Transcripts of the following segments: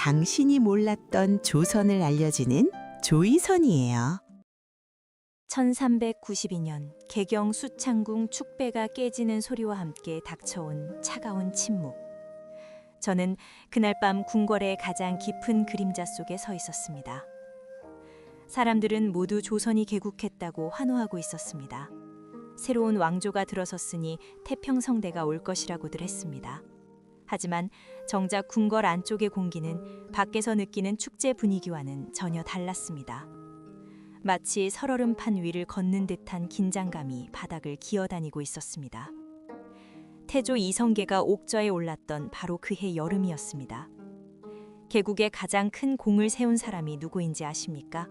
당신이 몰랐던 조선을 알려주는 조이선이에요. 1392년 개경 수창궁 축배가 깨지는 소리와 함께 닥쳐온 차가운 침묵. 저는 그날 밤 궁궐의 가장 깊은 그림자 속에 서 있었습니다. 사람들은 모두 조선이 개국했다고 환호하고 있었습니다. 새로운 왕조가 들어섰으니 태평성대가 올 것이라고들 했습니다. 하지만 정작 궁궐 안쪽의 공기는 밖에서 느끼는 축제 분위기와는 전혀 달랐습니다. 마치 설얼음판 위를 걷는 듯한 긴장감이 바닥을 기어다니고 있었습니다. 태조 이성계가 옥좌에 올랐던 바로 그해 여름이었습니다. 개국에 가장 큰 공을 세운 사람이 누구인지 아십니까?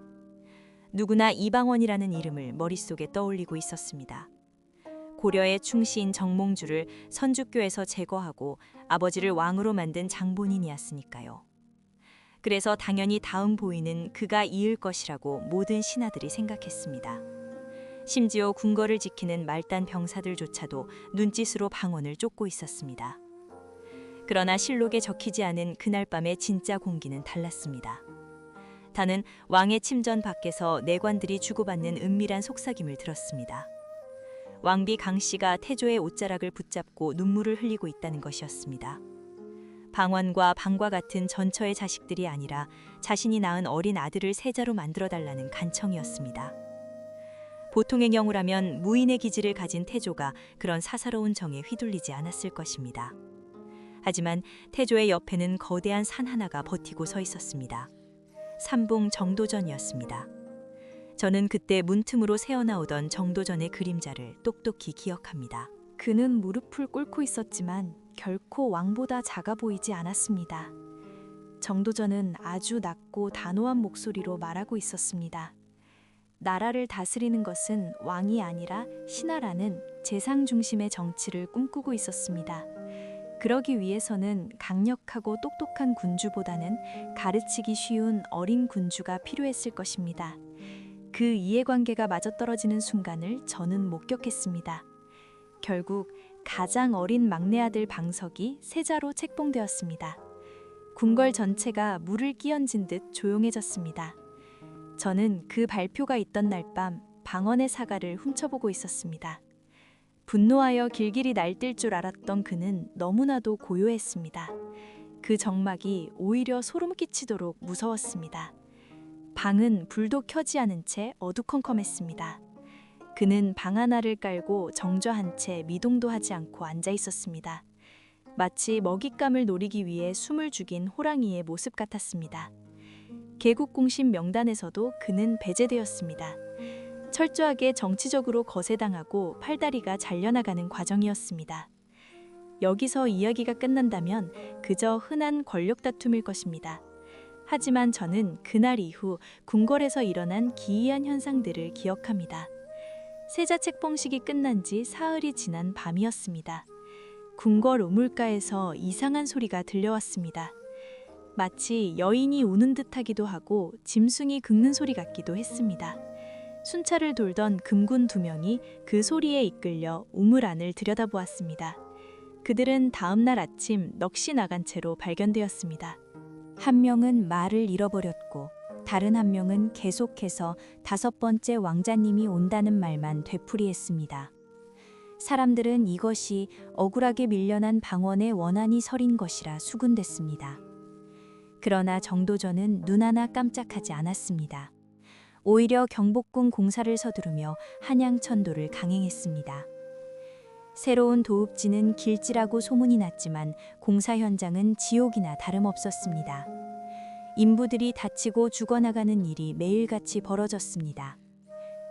누구나 이방원이라는 이름을 머릿속에 떠올리고 있었습니다. 고려의 충시인 정몽주를 선주교에서 제거하고 아버지를 왕으로 만든 장본인이었으니까요. 그래서 당연히 다음 보위는 그가 이을 것이라고 모든 신하들이 생각했습니다. 심지어 궁궐을 지키는 말단 병사들조차도 눈짓으로 방언을 쫓고 있었습니다. 그러나 실록에 적히지 않은 그날 밤의 진짜 공기는 달랐습니다. 다는 왕의 침전 밖에서 내관들이 주고받는 은밀한 속삭임을 들었습니다. 왕비 강씨가 태조의 옷자락을 붙잡고 눈물을 흘리고 있다는 것이었습니다. 방환과 방과 같은 전처의 자식들이 아니라 자신이 낳은 어린 아들을 세자로 만들어달라는 간청이었습니다. 보통의 경우라면 무인의 기질을 가진 태조가 그런 사사로운 정에 휘둘리지 않았을 것입니다. 하지만 태조의 옆에는 거대한 산 하나가 버티고 서 있었습니다. 삼봉 정도전이었습니다. 저는 그때 문틈으로 새어나오던 정도전의 그림자를 똑똑히 기억합니다. 그는 무릎을 꿇고 있었지만 결코 왕보다 작아 보이지 않았습니다. 정도전은 아주 낮고 단호한 목소리로 말하고 있었습니다. 나라를 다스리는 것은 왕이 아니라 신하라는 재상 중심의 정치를 꿈꾸고 있었습니다. 그러기 위해서는 강력하고 똑똑한 군주보다는 가르치기 쉬운 어린 군주가 필요했을 것입니다. 그 이해관계가 맞아떨어지는 순간을 저는 목격했습니다. 결국 가장 어린 막내 아들 방석이 세자로 책봉되었습니다. 궁궐 전체가 물을 끼얹은 듯 조용해졌습니다. 저는 그 발표가 있던 날 밤 방언의 사가를 훔쳐보고 있었습니다. 분노하여 길길이 날뛸 줄 알았던 그는 너무나도 고요했습니다. 그 정막이 오히려 소름 끼치도록 무서웠습니다. 방은 불도 켜지 않은 채 어두컴컴했습니다. 그는 방 하나를 깔고 정좌한 채 미동도 하지 않고 앉아 있었습니다. 마치 먹잇감을 노리기 위해 숨을 죽인 호랑이의 모습 같았습니다. 개국공신 명단에서도 그는 배제되었습니다. 철저하게 정치적으로 거세당하고 팔다리가 잘려나가는 과정이었습니다. 여기서 이야기가 끝난다면 그저 흔한 권력 다툼일 것입니다. 하지만 저는 그날 이후 궁궐에서 일어난 기이한 현상들을 기억합니다. 세자 책봉식이 끝난 지 사흘이 지난 밤이었습니다. 궁궐 우물가에서 이상한 소리가 들려왔습니다. 마치 여인이 우는 듯하기도 하고 짐승이 긁는 소리 같기도 했습니다. 순찰을 돌던 금군 2명이 그 소리에 이끌려 우물 안을 들여다보았습니다. 그들은 다음 날 아침 넋이 나간 채로 발견되었습니다. 한 명은 말을 잃어버렸고 다른 한 명은 계속해서 5번째 왕자님이 온다는 말만 되풀이했습니다. 사람들은 이것이 억울하게 밀려난 방언의 원한이 서린 것이라 수군댔습니다. 그러나 정도전은 눈 하나 깜짝하지 않았습니다. 오히려 경복궁 공사를 서두르며 한양천도를 강행했습니다. 새로운 도읍지는 길지라고 소문이 났지만 공사 현장은 지옥이나 다름없었습니다. 인부들이 다치고 죽어나가는 일이 매일같이 벌어졌습니다.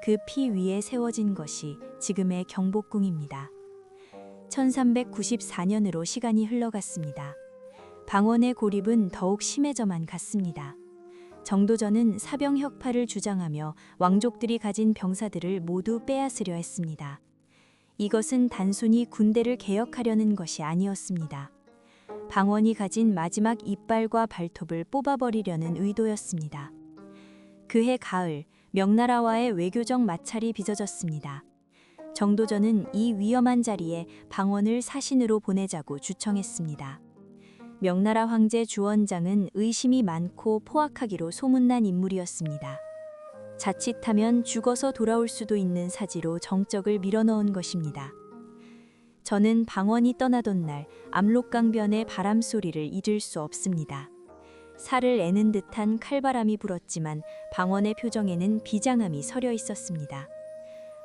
그 피 위에 세워진 것이 지금의 경복궁입니다. 1394년으로 시간이 흘러갔습니다. 방언의 고립은 더욱 심해져만 갔습니다. 정도전은 사병혁파를 주장하며 왕족들이 가진 병사들을 모두 빼앗으려 했습니다. 이것은 단순히 군대를 개혁하려는 것이 아니었습니다. 방언이 가진 마지막 이빨과 발톱을 뽑아버리려는 의도였습니다. 그해 가을, 명나라와의 외교적 마찰이 빚어졌습니다. 정도전은 이 위험한 자리에 방언을 사신으로 보내자고 주청했습니다. 명나라 황제 주원장은 의심이 많고 포악하기로 소문난 인물이었습니다. 자칫하면 죽어서 돌아올 수도 있는 사지로 정적을 밀어넣은 것입니다. 저는 방원이 떠나던 날 압록강변의 바람소리를 잊을 수 없습니다. 살을 애는 듯한 칼바람이 불었지만 방원의 표정에는 비장함이 서려 있었습니다.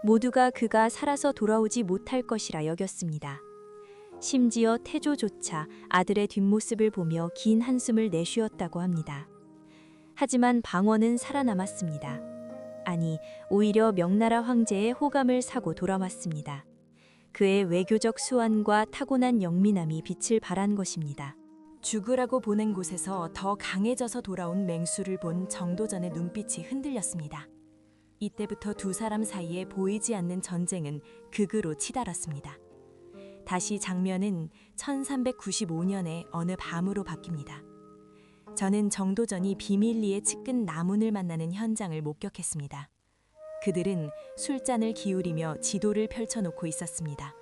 모두가 그가 살아서 돌아오지 못할 것이라 여겼습니다. 심지어 태조조차 아들의 뒷모습을 보며 긴 한숨을 내쉬었다고 합니다. 하지만 방원은 살아남았습니다. 아니, 오히려 명나라 황제의 호감을 사고 돌아왔습니다. 그의 외교적 수완과 타고난 영민함이 빛을 발한 것입니다. 죽으라고 보낸 곳에서 더 강해져서 돌아온 맹수를 본 정도전의 눈빛이 흔들렸습니다. 이때부터 두 사람 사이에 보이지 않는 전쟁은 극으로 치달았습니다. 다시 장면은 1395년의 어느 밤으로 바뀝니다. 저는 정도전이 비밀리에 측근 남운을 만나는 현장을 목격했습니다. 그들은 술잔을 기울이며 지도를 펼쳐놓고 있었습니다.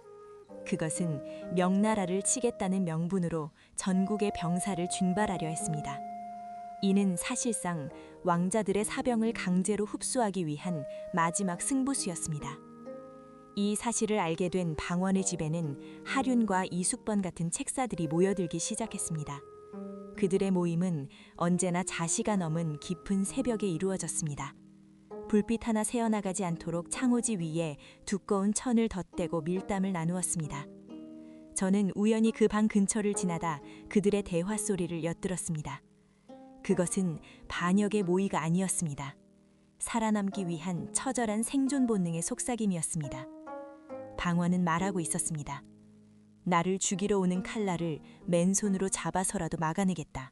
그것은 명나라를 치겠다는 명분으로 전국의 병사를 준발하려 했습니다. 이는 사실상 왕자들의 사병을 강제로 흡수하기 위한 마지막 승부수였습니다. 이 사실을 알게 된 방원의 집에는 하륜과 이숙번 같은 책사들이 모여들기 시작했습니다. 그들의 모임은 언제나 자시가 넘은 깊은 새벽에 이루어졌습니다. 불빛 하나 새어나가지 않도록 창호지 위에 두꺼운 천을 덧대고 밀담을 나누었습니다. 저는 우연히 그 방 근처를 지나다 그들의 대화 소리를 엿들었습니다. 그것은 반역의 모의가 아니었습니다. 살아남기 위한 처절한 생존 본능의 속삭임이었습니다. 방원은 말하고 있었습니다. 나를 죽이러 오는 칼날을 맨손으로 잡아서라도 막아내겠다.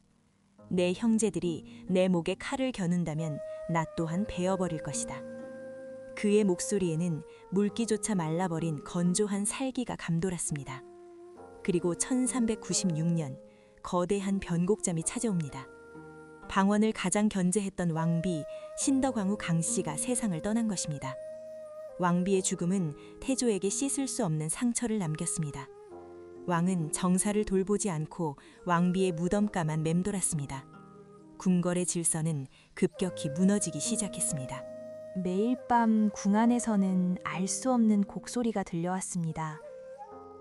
내 형제들이 내 목에 칼을 겨눈다면 나 또한 베어버릴 것이다. 그의 목소리에는 물기조차 말라버린 건조한 살기가 감돌았습니다. 그리고 1396년 거대한 변곡잠이 찾아옵니다. 방원을 가장 견제했던 왕비 신덕왕후 강씨가 세상을 떠난 것입니다. 왕비의 죽음은 태조에게 씻을 수 없는 상처를 남겼습니다. 왕은 정사를 돌보지 않고 왕비의 무덤가만 맴돌았습니다. 궁궐의 질서는 급격히 무너지기 시작했습니다. 매일 밤 궁 안에서는 알 수 없는 곡소리가 들려왔습니다.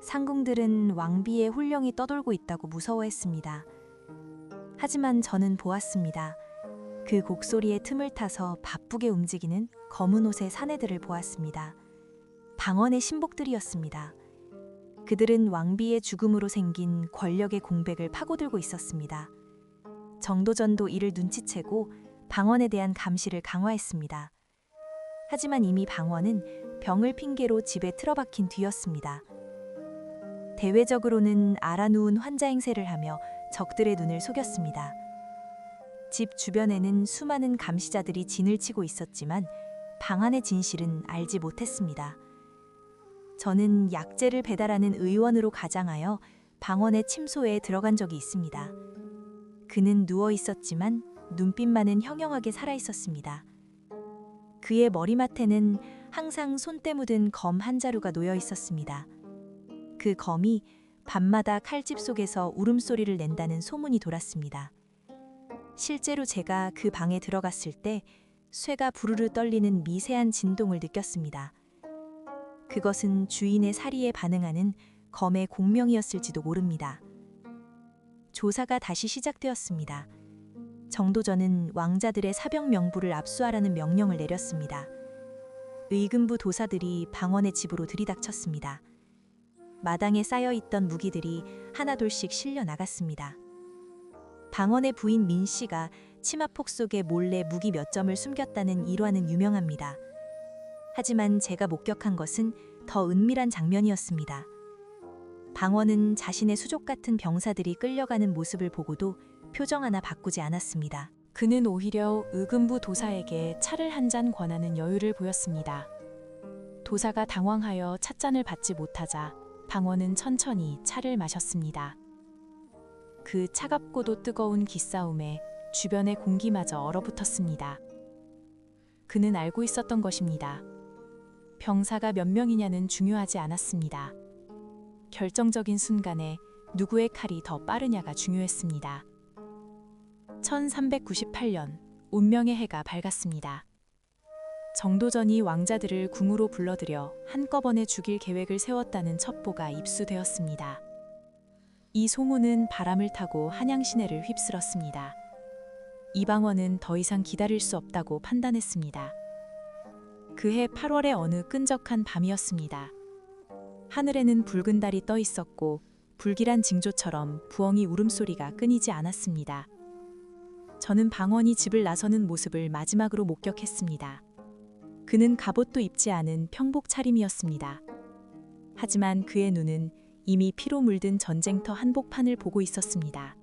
상궁들은 왕비의 혼령이 떠돌고 있다고 무서워했습니다. 하지만 저는 보았습니다. 그 곡소리의 틈을 타서 바쁘게 움직이는 검은 옷의 사내들을 보았습니다. 방언의 신복들이었습니다. 그들은 왕비의 죽음으로 생긴 권력의 공백을 파고들고 있었습니다. 정도전도 이를 눈치채고 방언에 대한 감시를 강화했습니다. 하지만 이미 방언은 병을 핑계로 집에 틀어박힌 뒤였습니다. 대외적으로는 알아누운 환자 행세를 하며 적들의 눈을 속였습니다. 집 주변에는 수많은 감시자들이 진을 치고 있었지만 방안의 진실은 알지 못했습니다. 저는 약재를 배달하는 의원으로 가장하여 방언의 침소에 들어간 적이 있습니다. 그는 누워 있었지만 눈빛만은 형형하게 살아 있었습니다. 그의 머리맡에는 항상 손때 묻은 검 한 자루가 놓여 있었습니다. 그 검이 밤마다 칼집 속에서 울음소리를 낸다는 소문이 돌았습니다. 실제로 제가 그 방에 들어갔을 때 쇠가 부르르 떨리는 미세한 진동을 느꼈습니다. 그것은 주인의 사리에 반응하는 검의 공명이었을지도 모릅니다. 조사가 다시 시작되었습니다. 정도전은 왕자들의 사병 명부를 압수하라는 명령을 내렸습니다. 의금부 도사들이 방언의 집으로 들이닥쳤습니다. 마당에 쌓여있던 무기들이 하나둘씩 실려 나갔습니다. 방언의 부인 민 씨가 치마폭 속에 몰래 무기 몇 점을 숨겼다는 일화는 유명합니다. 하지만 제가 목격한 것은 더 은밀한 장면이었습니다. 방언은 자신의 수족 같은 병사들이 끌려가는 모습을 보고도 표정 하나 바꾸지 않았습니다. 그는 오히려 의금부 도사에게 차를 한 잔 권하는 여유를 보였습니다. 도사가 당황하여 찻잔을 받지 못하자 방언은 천천히 차를 마셨습니다. 그 차갑고도 뜨거운 기싸움에 주변의 공기마저 얼어붙었습니다. 그는 알고 있었던 것입니다. 병사가 몇 명이냐는 중요하지 않았습니다. 결정적인 순간에 누구의 칼이 더 빠르냐가 중요했습니다. 1398년 운명의 해가 밝았습니다. 정도전이 왕자들을 궁으로 불러들여 한꺼번에 죽일 계획을 세웠다는 첩보가 입수되었습니다. 이 소문은 바람을 타고 한양 시내를 휩쓸었습니다. 이방원은 더 이상 기다릴 수 없다고 판단했습니다. 그해 8월의 어느 끈적한 밤이었습니다. 하늘에는 붉은 달이 떠 있었고 불길한 징조처럼 부엉이 울음소리가 끊이지 않았습니다. 저는 방원이 집을 나서는 모습을 마지막으로 목격했습니다. 그는 갑옷도 입지 않은 평복 차림이었습니다. 하지만 그의 눈은 이미 피로 물든 전쟁터 한복판을 보고 있었습니다.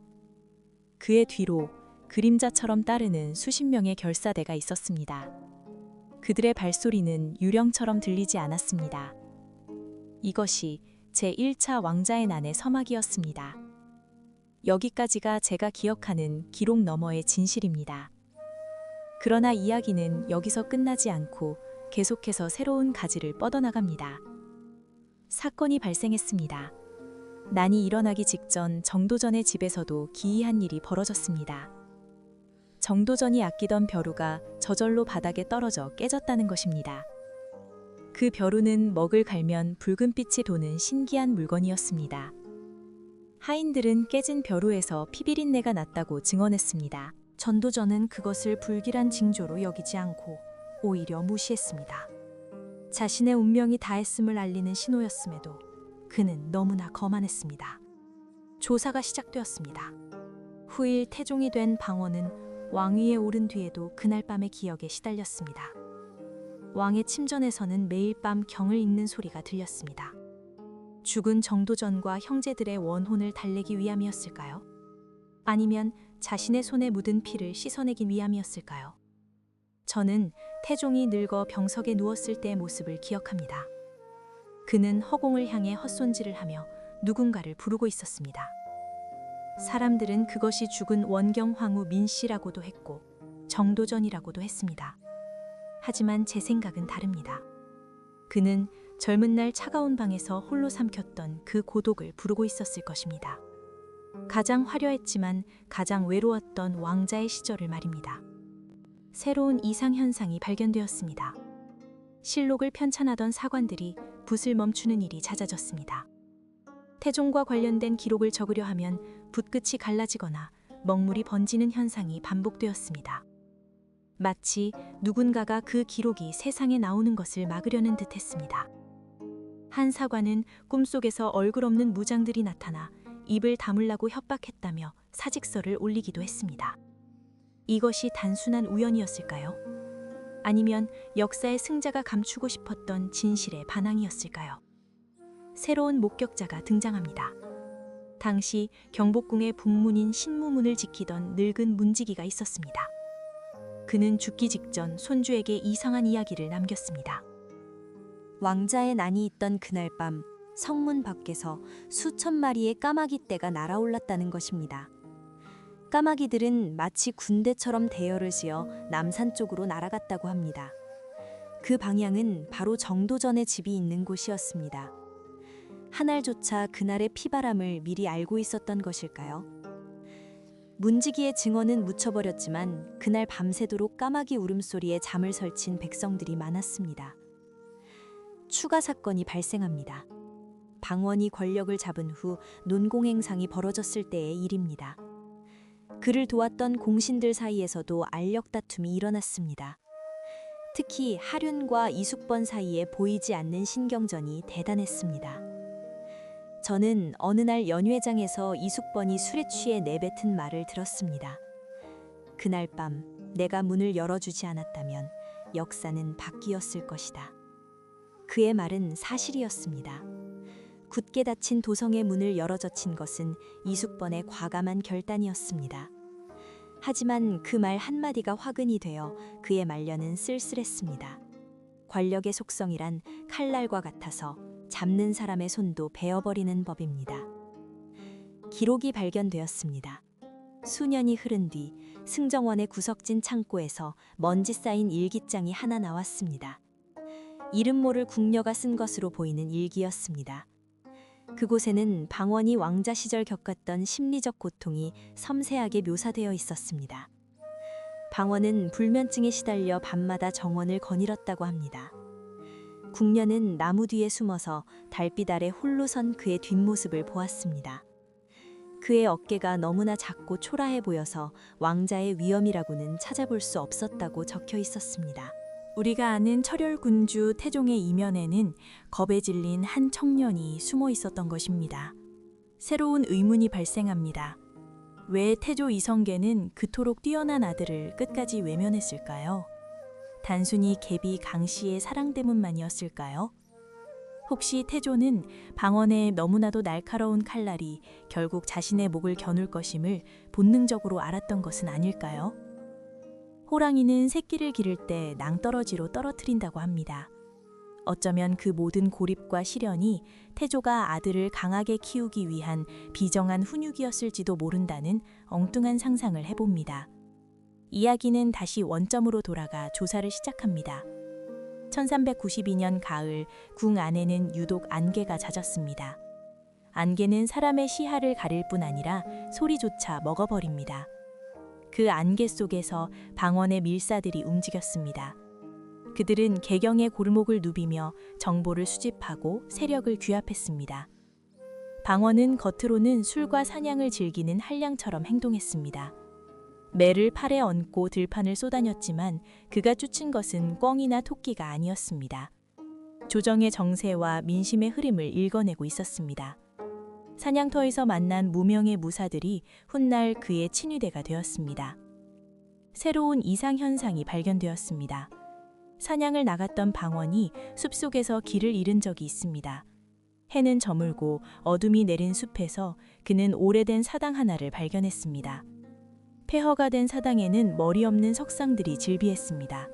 그의 뒤로 그림자처럼 따르는 수십 명의 결사대가 있었습니다. 그들의 발소리는 유령처럼 들리지 않았습니다. 이것이 제1차 왕자의 난의 서막이었습니다. 여기까지가 제가 기억하는 기록 너머의 진실입니다. 그러나 이야기는 여기서 끝나지 않고 계속해서 새로운 가지를 뻗어나갑니다. 사건이 발생했습니다. 난이 일어나기 직전 정도전의 집에서도 기이한 일이 벌어졌습니다. 정도전이 아끼던 벼루가 저절로 바닥에 떨어져 깨졌다는 것입니다. 그 벼루는 먹을 갈면 붉은 빛이 도는 신기한 물건이었습니다. 하인들은 깨진 벼루에서 피비린내가 났다고 증언했습니다. 전도전은 그것을 불길한 징조로 여기지 않고 오히려 무시했습니다. 자신의 운명이 다했음을 알리는 신호였음에도 그는 너무나 거만했습니다. 조사가 시작되었습니다. 후일 태종이 된 방원은 왕위에 오른 뒤에도 그날 밤의 기억에 시달렸습니다. 왕의 침전에서는 매일 밤 경을 읽는 소리가 들렸습니다. 죽은 정도전과 형제들의 원혼을 달래기 위함이었을까요? 아니면 자신의 손에 묻은 피를 씻어내기 위함이었을까요? 저는 태종이 늙어 병석에 누웠을 때의 모습을 기억합니다. 그는 허공을 향해 헛손질을 하며 누군가를 부르고 있었습니다. 사람들은 그것이 죽은 원경황후 민씨라고도 했고 정도전이라고도 했습니다. 하지만 제 생각은 다릅니다. 그는 젊은 날 차가운 방에서 홀로 삼켰던 그 고독을 부르고 있었을 것입니다. 가장 화려했지만 가장 외로웠던 왕자의 시절을 말입니다. 새로운 이상 현상이 발견되었습니다. 실록을 편찬하던 사관들이 붓을 멈추는 일이 잦아졌습니다. 태종과 관련된 기록을 적으려 하면 붓끝이 갈라지거나 먹물이 번지는 현상이 반복되었습니다. 마치 누군가가 그 기록이 세상에 나오는 것을 막으려는 듯했습니다. 한 사관은 꿈속에서 얼굴 없는 무장들이 나타나 입을 다물라고 협박했다며 사직서를 올리기도 했습니다. 이것이 단순한 우연이었을까요? 아니면 역사의 승자가 감추고 싶었던 진실의 반항이었을까요? 새로운 목격자가 등장합니다. 당시 경복궁의 북문인 신무문을 지키던 늙은 문지기가 있었습니다. 그는 죽기 직전 손주에게 이상한 이야기를 남겼습니다. 왕자의 난이 있던 그날 밤 성문 밖에서 수천 마리의 까마귀 떼가 날아올랐다는 것입니다. 까마귀들은 마치 군대처럼 대열을 지어 남산 쪽으로 날아갔다고 합니다. 그 방향은 바로 정도전의 집이 있는 곳이었습니다. 하날조차 그날의 피바람을 미리 알고 있었던 것일까요? 문지기의 증언은 묻혀버렸지만 그날 밤새도록 까마귀 울음소리에 잠을 설친 백성들이 많았습니다. 추가 사건이 발생합니다. 방원이 권력을 잡은 후 논공행상이 벌어졌을 때의 일입니다. 그를 도왔던 공신들 사이에서도 알력 다툼이 일어났습니다. 특히 하륜과 이숙번 사이에 보이지 않는 신경전이 대단했습니다. 저는 어느 날 연회장에서 이숙번이 술에 취해 내뱉은 말을 들었습니다. 그날 밤 내가 문을 열어주지 않았다면 역사는 바뀌었을 것이다. 그의 말은 사실이었습니다. 굳게 닫힌 도성의 문을 열어젖힌 것은 이숙번의 과감한 결단이었습니다. 하지만 그 말 한마디가 화근이 되어 그의 말년은 쓸쓸했습니다. 권력의 속성이란 칼날과 같아서 잡는 사람의 손도 베어버리는 법입니다. 기록이 발견되었습니다. 수년이 흐른 뒤 승정원의 구석진 창고에서 먼지 쌓인 일기장이 하나 나왔습니다. 이름 모를 궁녀가 쓴 것으로 보이는 일기였습니다. 그곳에는 방원이 왕자 시절 겪었던 심리적 고통이 섬세하게 묘사되어 있었습니다. 방원은 불면증에 시달려 밤마다 정원을 거닐었다고 합니다. 궁녀는 나무 뒤에 숨어서 달빛 아래 홀로 선 그의 뒷모습을 보았습니다. 그의 어깨가 너무나 작고 초라해 보여서 왕자의 위엄이라고는 찾아볼 수 없었다고 적혀 있었습니다. 우리가 아는 철혈군주 태종의 이면에는 겁에 질린 한 청년이 숨어 있었던 것입니다. 새로운 의문이 발생합니다. 왜 태조 이성계는 그토록 뛰어난 아들을 끝까지 외면했을까요? 단순히 객이 강씨의 사랑 때문만이었을까요? 혹시 태조는 방원의 너무나도 날카로운 칼날이 결국 자신의 목을 겨눌 것임을 본능적으로 알았던 것은 아닐까요? 호랑이는 새끼를 기를 때 낭떠러지로 떨어뜨린다고 합니다. 어쩌면 그 모든 고립과 시련이 태조가 아들을 강하게 키우기 위한 비정한 훈육이었을지도 모른다는 엉뚱한 상상을 해봅니다. 이야기는 다시 원점으로 돌아가 조사를 시작합니다. 1392년 가을, 궁 안에는 유독 안개가 잦았습니다. 안개는 사람의 시야를 가릴 뿐 아니라 소리조차 먹어버립니다. 그 안개 속에서 방원의 밀사들이 움직였습니다. 그들은 개경의 골목을 누비며 정보를 수집하고 세력을 규합했습니다. 방원은 겉으로는 술과 사냥을 즐기는 한량처럼 행동했습니다. 매를 팔에 얹고 들판을 쏘다녔지만 그가 쫓은 것은 꿩이나 토끼가 아니었습니다. 조정의 정세와 민심의 흐름을 읽어내고 있었습니다. 사냥터에서 만난 무명의 무사들이 훗날 그의 친위대가 되었습니다. 새로운 이상현상이 발견되었습니다. 사냥을 나갔던 방원이 숲속에서 길을 잃은 적이 있습니다. 해는 저물고 어둠이 내린 숲에서 그는 오래된 사당 하나를 발견했습니다. 폐허가 된 사당에는 머리 없는 석상들이 질비했습니다.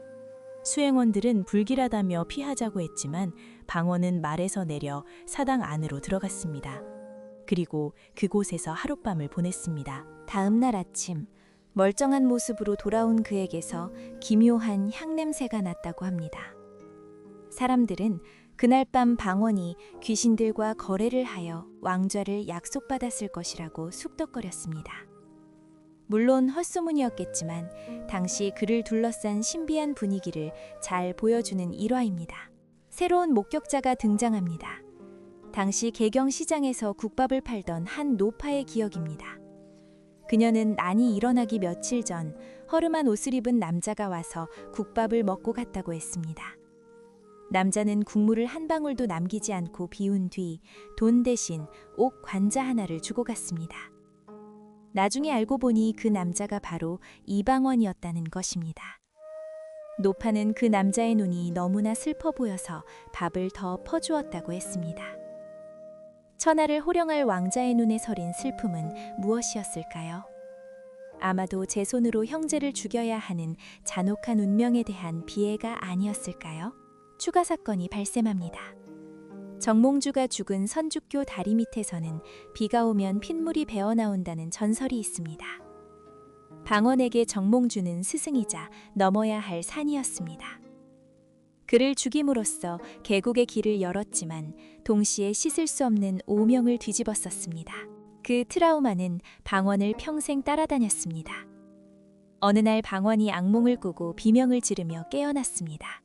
수행원들은 불길하다며 피하자고 했지만 방원은 말에서 내려 사당 안으로 들어갔습니다. 그리고 그곳에서 하룻밤을 보냈습니다. 다음 날 아침, 멀쩡한 모습으로 돌아온 그에게서 기묘한 향냄새가 났다고 합니다. 사람들은 그날 밤 방원이 귀신들과 거래를 하여 왕좌를 약속받았을 것이라고 쑥덕거렸습니다. 물론 헛소문이었겠지만 당시 그를 둘러싼 신비한 분위기를 잘 보여주는 일화입니다. 새로운 목격자가 등장합니다. 당시 개경시장에서 국밥을 팔던 한 노파의 기억입니다. 그녀는 난이 일어나기 며칠 전 허름한 옷을 입은 남자가 와서 국밥을 먹고 갔다고 했습니다. 남자는 국물을 한 방울도 남기지 않고 비운 뒤 돈 대신 옥 관자 하나를 주고 갔습니다. 나중에 알고 보니 그 남자가 바로 이방원이었다는 것입니다. 노파는 그 남자의 눈이 너무나 슬퍼 보여서 밥을 더 퍼주었다고 했습니다. 천하를 호령할 왕자의 눈에 서린 슬픔은 무엇이었을까요? 아마도 제 손으로 형제를 죽여야 하는 잔혹한 운명에 대한 비애가 아니었을까요? 추가 사건이 발생합니다. 정몽주가 죽은 선죽교 다리 밑에서는 비가 오면 핏물이 배어나온다는 전설이 있습니다. 방원에게 정몽주는 스승이자 넘어야 할 산이었습니다. 그를 죽임으로써 개국의 길을 열었지만 동시에 씻을 수 없는 오명을 뒤집었었습니다. 그 트라우마는 방원을 평생 따라다녔습니다. 어느 날 방원이 악몽을 꾸고 비명을 지르며 깨어났습니다.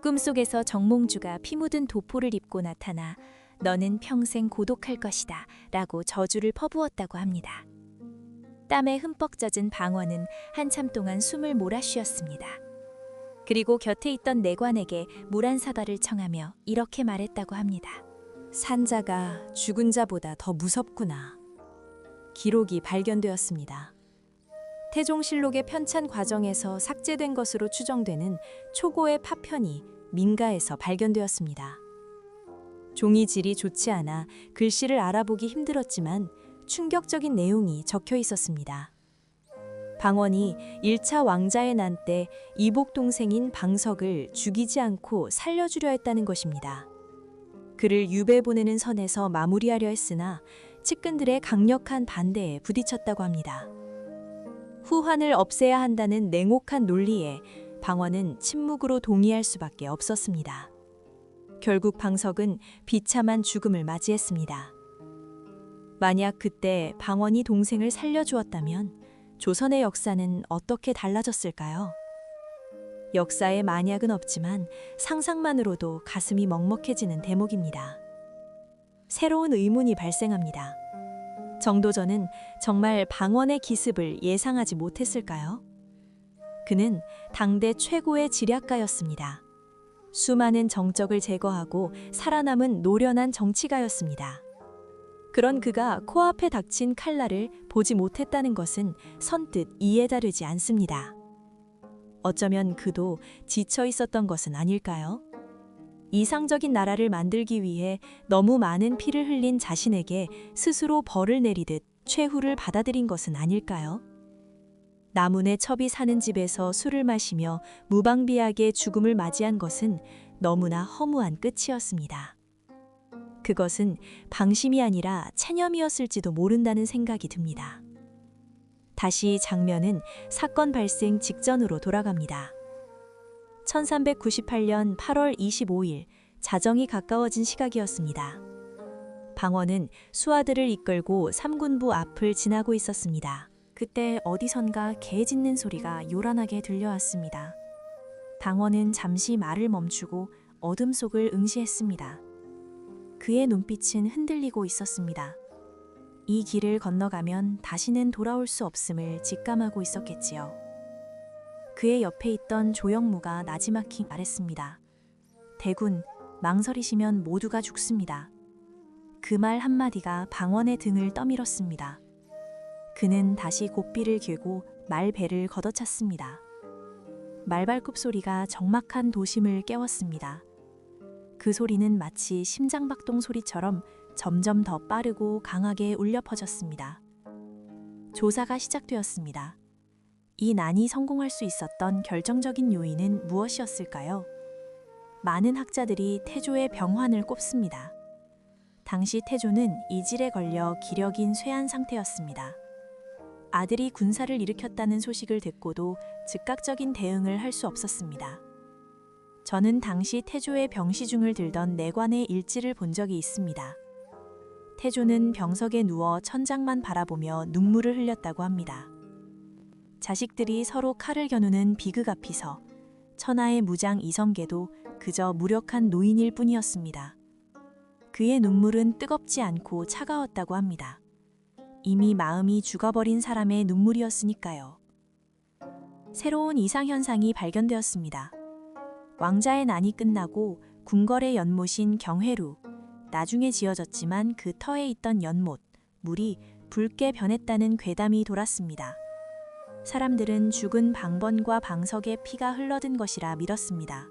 꿈속에서 정몽주가 피 묻은 도포를 입고 나타나 너는 평생 고독할 것이다 라고 저주를 퍼부었다고 합니다. 땀에 흠뻑 젖은 방원은 한참 동안 숨을 몰아쉬었습니다. 그리고 곁에 있던 내관에게 물 한 사발을 청하며 이렇게 말했다고 합니다. 산자가 죽은 자보다 더 무섭구나. 기록이 발견되었습니다. 태종실록의 편찬 과정에서 삭제된 것으로 추정되는 초고의 파편이 민가에서 발견되었습니다. 종이 질이 좋지 않아 글씨를 알아보기 힘들었지만 충격적인 내용이 적혀 있었습니다. 방원이 1차 왕자의 난 때 이복 동생인 방석을 죽이지 않고 살려주려 했다는 것입니다. 그를 유배 보내는 선에서 마무리하려 했으나 측근들의 강력한 반대에 부딪혔다고 합니다. 후환을 없애야 한다는 냉혹한 논리에 방원은 침묵으로 동의할 수밖에 없었습니다. 결국 방석은 비참한 죽음을 맞이했습니다. 만약 그때 방원이 동생을 살려주었다면 조선의 역사는 어떻게 달라졌을까요? 역사에 만약은 없지만 상상만으로도 가슴이 먹먹해지는 대목입니다. 새로운 의문이 발생합니다. 정도전은 정말 방원의 기습을 예상하지 못했을까요? 그는 당대 최고의 지략가였습니다. 수많은 정적을 제거하고 살아남은 노련한 정치가였습니다. 그런 그가 코앞에 닥친 칼날을 보지 못했다는 것은 선뜻 이해가 되지 않습니다. 어쩌면 그도 지쳐 있었던 것은 아닐까요? 이상적인 나라를 만들기 위해 너무 많은 피를 흘린 자신에게 스스로 벌을 내리듯 최후를 받아들인 것은 아닐까요? 나문의 첩이 사는 집에서 술을 마시며 무방비하게 죽음을 맞이한 것은 너무나 허무한 끝이었습니다. 그것은 방심이 아니라 체념이었을지도 모른다는 생각이 듭니다. 다시 장면은 사건 발생 직전으로 돌아갑니다. 1398년 8월 25일, 자정이 가까워진 시각이었습니다. 방원은 수하들을 이끌고 삼군부 앞을 지나고 있었습니다. 그때 어디선가 개 짖는 소리가 요란하게 들려왔습니다. 방원은 잠시 말을 멈추고 어둠 속을 응시했습니다. 그의 눈빛은 흔들리고 있었습니다. 이 길을 건너가면 다시는 돌아올 수 없음을 직감하고 있었겠지요. 그의 옆에 있던 조영무가 나지막히 말했습니다. 대군, 망설이시면 모두가 죽습니다. 그 말 한마디가 방원의 등을 떠밀었습니다. 그는 다시 고삐를 길고 말배를 걷어찼습니다. 말발굽 소리가 적막한 도심을 깨웠습니다. 그 소리는 마치 심장박동 소리처럼 점점 더 빠르고 강하게 울려 퍼졌습니다. 조사가 시작되었습니다. 이 난이 성공할 수 있었던 결정적인 요인은 무엇이었을까요? 많은 학자들이 태조의 병환을 꼽습니다. 당시 태조는 이질에 걸려 기력인 쇠한 상태였습니다. 아들이 군사를 일으켰다는 소식을 듣고도 즉각적인 대응을 할 수 없었습니다. 저는 당시 태조의 병시중을 들던 내관의 일지를 본 적이 있습니다. 태조는 병석에 누워 천장만 바라보며 눈물을 흘렸다고 합니다. 자식들이 서로 칼을 겨누는 비극 앞이서 천하의 무장 이성계도 그저 무력한 노인일 뿐이었습니다. 그의 눈물은 뜨겁지 않고 차가웠다고 합니다. 이미 마음이 죽어버린 사람의 눈물이었으니까요. 새로운 이상현상이 발견되었습니다. 왕자의 난이 끝나고 궁궐의 연못인 경회루, 나중에 지어졌지만 그 터에 있던 연못, 물이 붉게 변했다는 괴담이 돌았습니다. 사람들은 죽은 방번과 방석의 피가 흘러든 것이라 믿었습니다.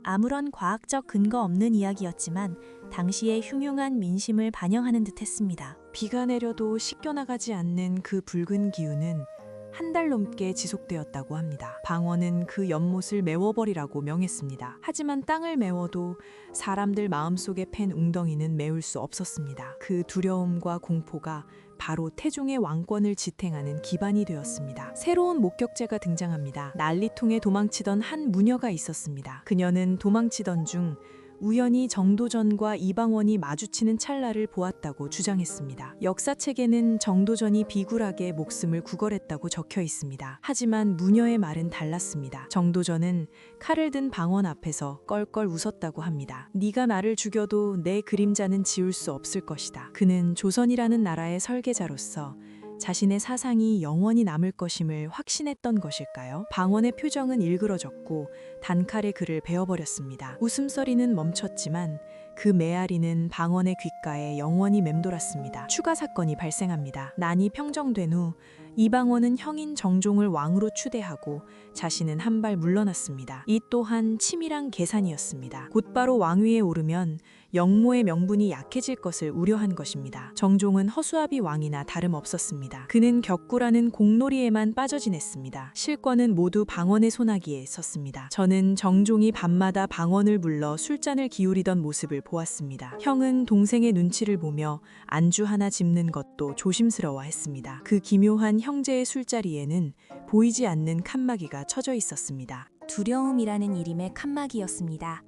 아무런 과학적 근거 없는 이야기였지만 당시의 흉흉한 민심을 반영하는 듯했습니다. 비가 내려도 씻겨나가지 않는 그 붉은 기운은 한 달 넘게 지속되었다고 합니다. 방원은 그 연못을 메워버리라고 명했습니다. 하지만 땅을 메워도 사람들 마음속에 팬 웅덩이는 메울 수 없었습니다. 그 두려움과 공포가 바로 태종의 왕권을 지탱하는 기반이 되었습니다. 새로운 목격자가 등장합니다. 난리통에 도망치던 한 무녀가 있었습니다. 그녀는 도망치던 중 우연히 정도전과 이방원이 마주치는 찰나를 보았다고 주장했습니다. 역사책에는 정도전이 비굴하게 목숨을 구걸했다고 적혀 있습니다. 하지만 무녀의 말은 달랐습니다. 정도전은 칼을 든 방원 앞에서 껄껄 웃었다고 합니다. 네가 나를 죽여도 내 그림자는 지울 수 없을 것이다. 그는 조선이라는 나라의 설계자로서 자신의 사상이 영원히 남을 것임을 확신했던 것일까요? 방원의 표정은 일그러졌고 단칼에 그를 베어버렸습니다. 웃음소리는 멈췄지만 그 메아리는 방원의 귓가에 영원히 맴돌았습니다. 추가 사건이 발생합니다. 난이 평정된 후 이방원은 형인 정종을 왕으로 추대하고 자신은 한 발 물러났습니다. 이 또한 치밀한 계산이었습니다. 곧바로 왕위에 오르면 영모의 명분이 약해질 것을 우려한 것입니다. 정종은 허수아비 왕이나 다름없었습니다. 그는 격구라는 공놀이에만 빠져 지냈습니다. 실권은 모두 방원의 손아귀에 섰습니다. 저는 정종이 밤마다 방원을 불러 술잔을 기울이던 모습을 보았습니다. 형은 동생의 눈치를 보며 안주 하나 집는 것도 조심스러워했습니다. 그 기묘한 형제의 술자리에는 보이지 않는 칸막이가 쳐져 있었습니다. 두려움이라는 이름의 칸막이였습니다.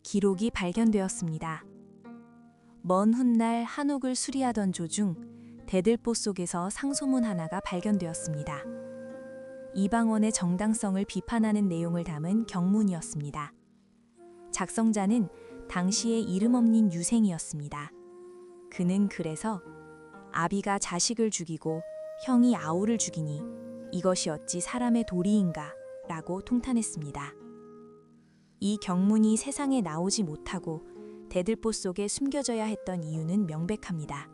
기록이 발견되었습니다. 먼 훗날 한옥을 수리하던 조중 대들보 속에서 상소문 하나가 발견되었습니다. 이방원의 정당성을 비판하는 내용을 담은 경문이었습니다. 작성자는 당시의 이름 없는 유생이었습니다. 그는 그래서 아비가 자식을 죽이고 형이 아우를 죽이니 이것이 어찌 사람의 도리인가 라고 통탄했습니다. 이 경문이 세상에 나오지 못하고 대들보 속에 숨겨져야 했던 이유는 명백합니다.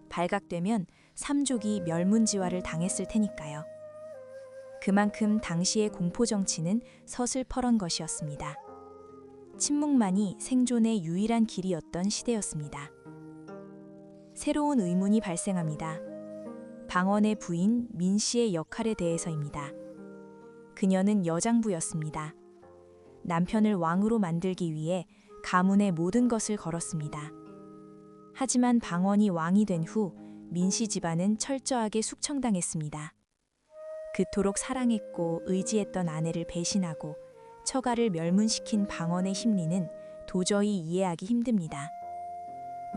발각되면 삼족이 멸문지화를 당했을 테니까요. 그만큼 당시의 공포 정치는 서슬퍼런 것이었습니다. 침묵만이 생존의 유일한 길이었던 시대였습니다. 새로운 의문이 발생합니다. 방언의 부인 민 씨의 역할에 대해서입니다. 그녀는 여장부였습니다. 남편을 왕으로 만들기 위해 가문의 모든 것을 걸었습니다. 하지만 방언이 왕이 된 후 민씨 집안은 철저하게 숙청당했습니다. 그토록 사랑했고 의지했던 아내를 배신하고 처가를 멸문시킨 방언의 심리는 도저히 이해하기 힘듭니다.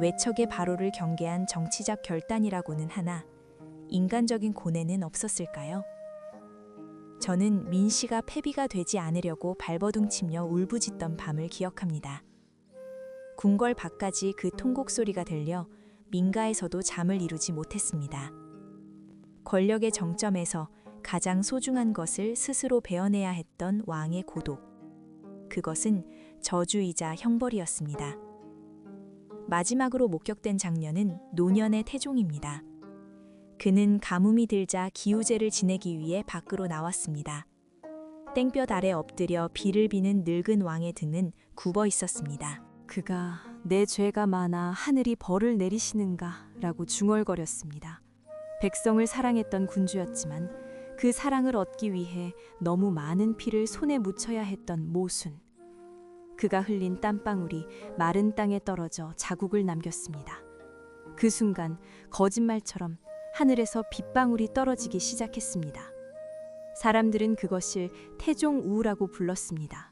외척의 바로를 경계한 정치적 결단이라고는 하나 인간적인 고뇌는 없었을까요? 저는 민 씨가 패비가 되지 않으려고 발버둥치며 울부짖던 밤을 기억합니다. 궁궐 밖까지 그 통곡 소리가 들려 민가에서도 잠을 이루지 못했습니다. 권력의 정점에서 가장 소중한 것을 스스로 베어내야 했던 왕의 고독. 그것은 저주이자 형벌이었습니다. 마지막으로 목격된 장면은 노년의 태종입니다. 그는 가뭄이 들자 기우제를 지내기 위해 밖으로 나왔습니다. 땡볕 아래 엎드려 비를 비는 늙은 왕의 등은 굽어 있었습니다. 그가 내 죄가 많아 하늘이 벌을 내리시는가 라고 중얼거렸습니다. 백성을 사랑했던 군주였지만 그 사랑을 얻기 위해 너무 많은 피를 손에 묻혀야 했던 모순. 그가 흘린 땀방울이 마른 땅에 떨어져 자국을 남겼습니다. 그 순간 거짓말처럼 하늘에서 빗방울이 떨어지기 시작했습니다. 사람들은 그것을 태종우라고 불렀습니다.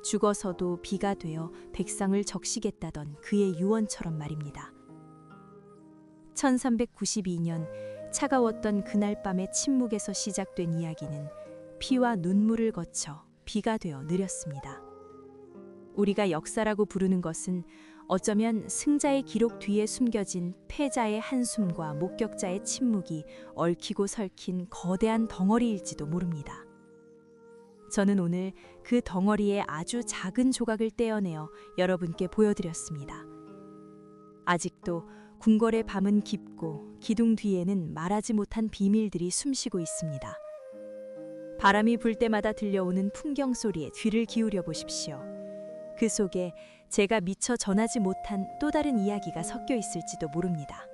죽어서도 비가 되어 백성을 적시겠다던 그의 유언처럼 말입니다. 1392년 차가웠던 그날 밤의 침묵에서 시작된 이야기는 피와 눈물을 거쳐 비가 되어 느렸습니다. 우리가 역사라고 부르는 것은 어쩌면 승자의 기록 뒤에 숨겨진 패자의 한숨과 목격자의 침묵이 얽히고 설킨 거대한 덩어리일지도 모릅니다. 저는 오늘 그 덩어리의 아주 작은 조각을 떼어내어 여러분께 보여드렸습니다. 아직도 궁궐의 밤은 깊고 기둥 뒤에는 말하지 못한 비밀들이 숨쉬고 있습니다. 바람이 불 때마다 들려오는 풍경 소리에 귀를 기울여 보십시오. 그 속에 제가 미처 전하지 못한 또 다른 이야기가 섞여 있을지도 모릅니다.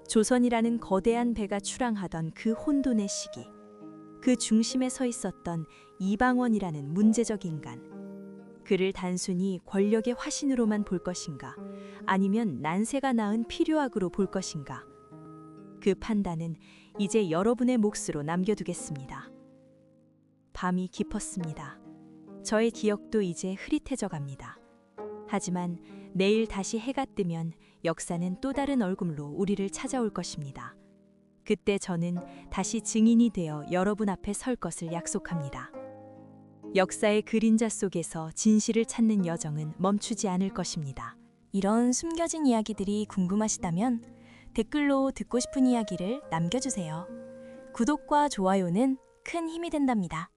조선이라는 거대한 배가 출항하던 그 혼돈의 시기, 그 중심에 서 있었던 이방원이라는 문제적 인간, 그를 단순히 권력의 화신으로만 볼 것인가, 아니면 난세가 낳은 필요악으로 볼 것인가, 그 판단은 이제 여러분의 몫으로 남겨두겠습니다. 밤이 깊었습니다. 저의 기억도 이제 흐릿해져 갑니다. 하지만 내일 다시 해가 뜨면 역사는 또 다른 얼굴로 우리를 찾아올 것입니다. 그때 저는 다시 증인이 되어 여러분 앞에 설 것을 약속합니다. 역사의 그림자 속에서 진실을 찾는 여정은 멈추지 않을 것입니다. 이런 숨겨진 이야기들이 궁금하시다면 댓글로 듣고 싶은 이야기를 남겨주세요. 구독과 좋아요는 큰 힘이 된답니다.